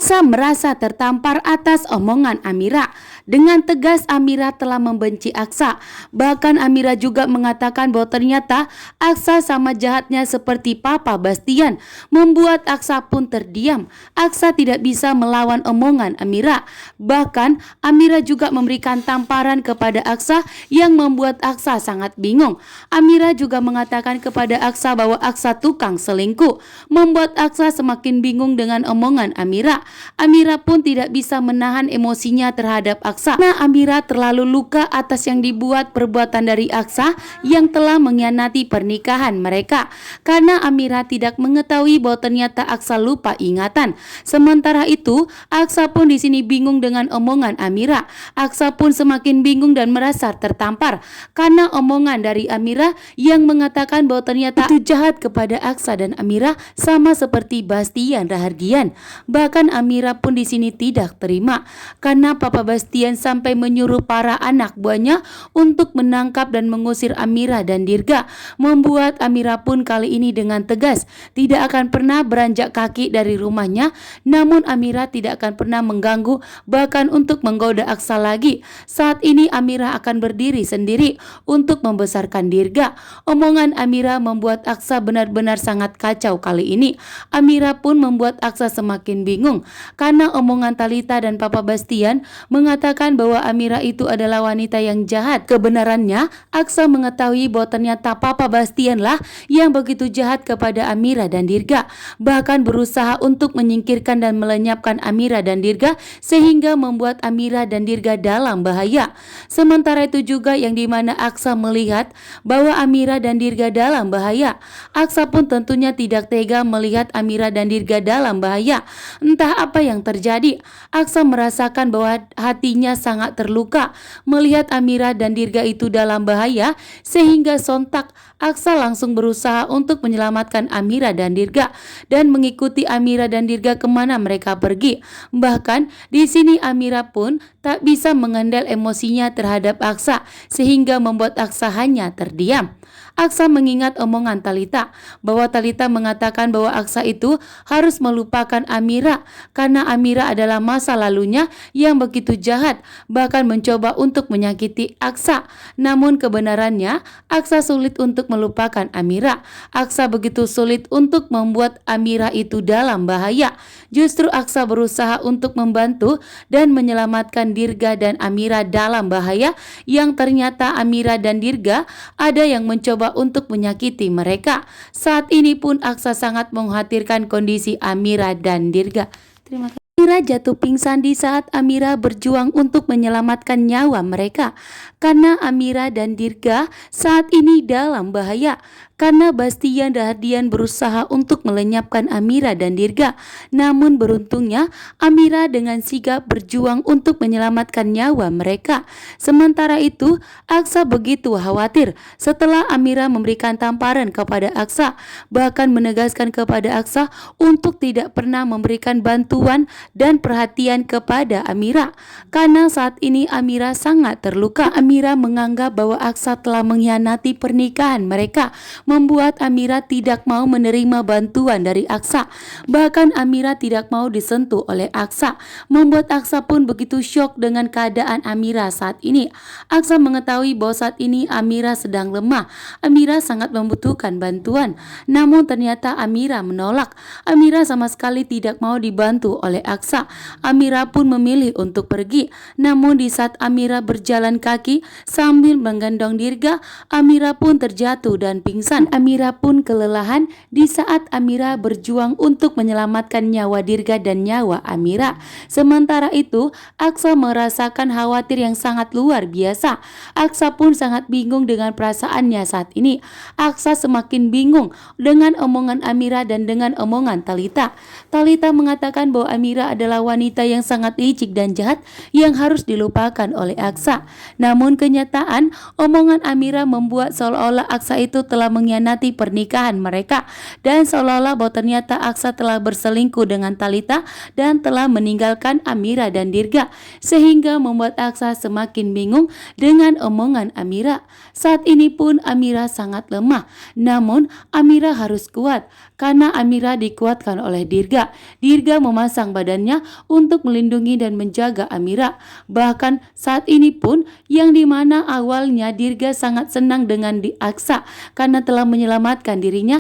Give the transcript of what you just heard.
Aksa merasa tertampar atas omongan Amira. Dengan tegas Amira telah membenci Aksa. Bahkan Amira juga mengatakan bahwa ternyata Aksa sama jahatnya seperti Papa Bastian, membuat Aksa pun terdiam. Aksa tidak bisa melawan omongan Amira. Bahkan Amira juga memberikan tamparan kepada Aksa yang membuat Aksa sangat bingung. Amira juga mengatakan kepada Aksa bahwa Aksa tukang selingkuh, membuat Aksa semakin bingung dengan omongan Amira. Amira pun tidak bisa menahan emosinya terhadap Aksa. Nah, Amira terlalu luka atas yang dibuat perbuatan dari Aksa yang telah mengkhianati pernikahan mereka. Karena Amira tidak mengetahui bahwa ternyata Aksa lupa ingatan. Sementara itu, Aksa pun di sini bingung dengan omongan Amira. Aksa pun semakin bingung dan merasa tertampar karena omongan dari Amira yang mengatakan bahwa ternyata itu jahat kepada Aksa dan Amira sama seperti Bastian Rahardian. Bahkan Amira pun di sini tidak terima karena Papa Bastian sampai menyuruh para anak buahnya untuk menangkap dan mengusir Amira dan Dirga, membuat Amira pun kali ini dengan tegas tidak akan pernah beranjak kaki dari rumahnya. Namun Amira tidak akan pernah mengganggu bahkan untuk menggoda Aksa lagi. Saat ini Amira akan berdiri sendiri untuk membesarkan Dirga. Omongan Amira membuat Aksa benar-benar sangat kacau kali ini. Amira pun membuat Aksa semakin bingung karena omongan Talita dan Papa Bastian mengatakan bahwa Amira itu adalah wanita yang jahat. Kebenarannya, Aksa mengetahui bahwa ternyata Papa Bastian lah yang begitu jahat kepada Amira dan Dirga, bahkan berusaha untuk menyingkirkan dan melenyapkan Amira dan Dirga sehingga membuat Amira dan Dirga dalam bahaya. Sementara itu juga yang dimana Aksa melihat bahwa Amira dan Dirga dalam bahaya, Aksa pun tentunya tidak tega melihat Amira dan Dirga dalam bahaya. Entah apa yang terjadi, Aksa merasakan bahwa hatinya sangat terluka melihat Amira dan Dirga itu dalam bahaya, sehingga sontak Aksa langsung berusaha untuk menyelamatkan Amira dan Dirga dan mengikuti Amira dan Dirga kemana mereka pergi. Bahkan di sini Amira pun tak bisa mengendal emosinya terhadap Aksa sehingga membuat Aksa hanya terdiam. Aksa mengingat omongan Talita bahwa Talita mengatakan bahwa Aksa itu harus melupakan Amira karena Amira adalah masa lalunya yang begitu jahat, bahkan mencoba untuk menyakiti Aksa. Namun kebenarannya Aksa sulit untuk melupakan Amira. Aksa begitu sulit untuk membuat Amira itu dalam bahaya. Justru Aksa berusaha untuk membantu dan menyelamatkan Dirga dan Amira dalam bahaya, yang ternyata Amira dan Dirga ada yang mencoba untuk menyakiti mereka. Saat ini pun Aksa sangat mengkhawatirkan kondisi Amira dan Dirga. Terima kasih. Amira jatuh pingsan di saat Amira berjuang untuk menyelamatkan nyawa mereka karena Amira dan Dirga saat ini dalam bahaya. Karena Bastian Rahardian berusaha untuk melenyapkan Amira dan Dirga. Namun beruntungnya Amira dengan sigap berjuang untuk menyelamatkan nyawa mereka. Sementara itu Aksa begitu khawatir setelah Amira memberikan tamparan kepada Aksa, bahkan menegaskan kepada Aksa untuk tidak pernah memberikan bantuan dan perhatian kepada Amira. Karena saat ini Amira sangat terluka. Amira menganggap bahwa Aksa telah mengkhianati pernikahan mereka, membuat Amira tidak mau menerima bantuan dari Aksa. Bahkan Amira tidak mau disentuh oleh Aksa, membuat Aksa pun begitu syok dengan keadaan Amira saat ini. Aksa mengetahui bahwa saat ini Amira sedang lemah. Amira sangat membutuhkan bantuan. Namun ternyata Amira menolak. Amira sama sekali tidak mau dibantu oleh Aksa. Amira pun memilih untuk pergi. Namun di saat Amira berjalan kaki sambil menggendong Dirga, Amira pun terjatuh dan pingsan. Amira pun kelelahan di saat Amira berjuang untuk menyelamatkan nyawa Dirga dan nyawa Amira. Sementara itu Aksa merasakan khawatir yang sangat luar biasa. Aksa pun sangat bingung dengan perasaannya saat ini. Aksa semakin bingung dengan omongan Amira dan dengan omongan Talita. Talita mengatakan bahwa Amira adalah wanita yang sangat licik dan jahat yang harus dilupakan oleh Aksa. Namun kenyataan omongan Amira membuat seolah-olah Aksa itu telah mengkhianati pernikahan mereka, dan seolah-olah bahwa ternyata Aksa telah berselingkuh dengan Talita dan telah meninggalkan Amira dan Dirga, sehingga membuat Aksa semakin bingung dengan omongan Amira. Saat ini pun Amira sangat lemah, namun Amira harus kuat karena Amira dikuatkan oleh Dirga. Dirga memasang badannya untuk melindungi dan menjaga Amira. Bahkan saat ini pun yang dimana awalnya Dirga sangat senang dengan Aksa karena telah menyelamatkan dirinya,